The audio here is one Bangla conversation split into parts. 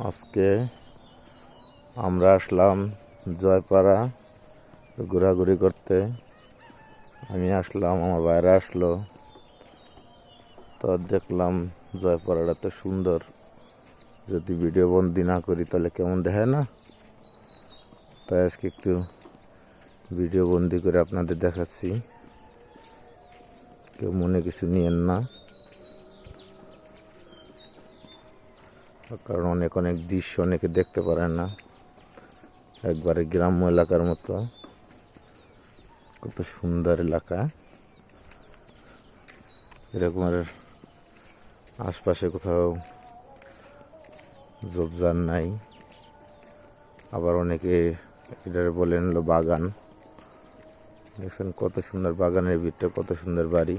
আজকে আমরা আসলাম জয়পাড়া ঘোরাঘুরি করতে। আমি আসলাম, আমার বাইরে আসলো, তো দেখলাম জয়পাড়াটা তো সুন্দর। যদি ভিডিও বন্দি না করি তাহলে কেমন দেখায় না, তাই আজকে একটু ভিডিও বন্দি করে আপনাদের দেখাচ্ছি। কেউ মনে কিছু নিয়েন না, কারণ অনেক অনেক দৃশ্য অনেকে দেখতে পারেন না। একবারে গ্রাম্য এলাকার মতো, কত সুন্দর এলাকা। এরকমের আশপাশে কোথাও ঝোপঝাড় নাই। আবার অনেকে এটা বলেন হলো বাগান। দেখছেন কত সুন্দর বাগানের ভিতরে কত সুন্দর বাড়ি।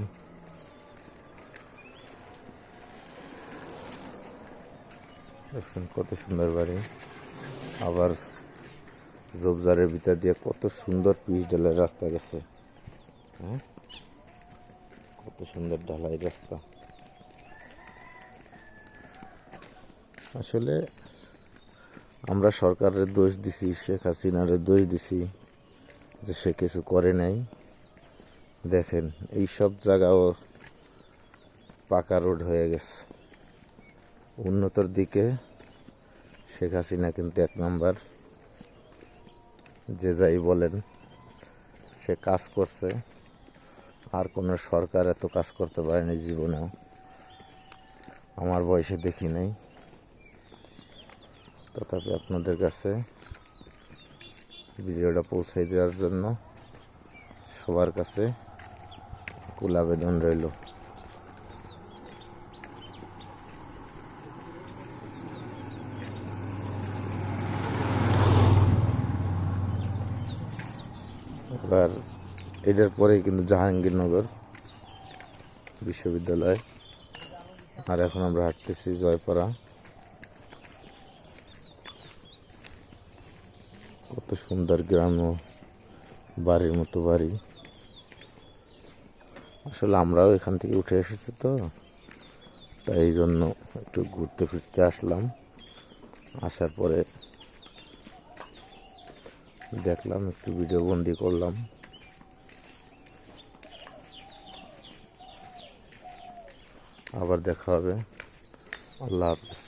দেখছেন কত সুন্দর বাড়ি। আবার ঝোপঝাড়ের ভিতর দিয়ে কত সুন্দর পিচ ঢালাই রাস্তা গেছে। কত সুন্দর ঢালাই রাস্তা। আসলে আমরা সরকারের দোষ দিছি, শেখ হাসিনার দোষ দিছি যে সে কিছু করে নাই। দেখেন এই সব জায়গাও পাকা রোড হয়ে গেছে। উন্নতর দিকে শেখ হাসিনা কিন্তু এক নাম্বার। যে যাই বলেন, সে কাজ করছে। আর কোনো সরকার এত কাজ করতে পারেনি জীবনেও, আমার বয়সে দেখি নাই। তথাপি আপনাদের কাছে ভিডিওটা পৌঁছাই দেওয়ার জন্য সবার কাছে কুল আবেদন রইল। এবার এটার পরেই কিন্তু জাহাঙ্গীরনগর বিশ্ববিদ্যালয়। আর এখন আমরা হাঁটতেছি জয়পাড়া। কত সুন্দর গ্রাম্য বাড়ির মতো বাড়ি। আসলে আমরাও এখান থেকে উঠে এসেছি, তো তাই এই জন্য একটু ঘুরতে ফিরতে আসলাম। আসার পরে দেখলাম, একটু ভিডিও বন্দি করলাম। আবার দেখা হবে। আল্লাহ হাফেজ।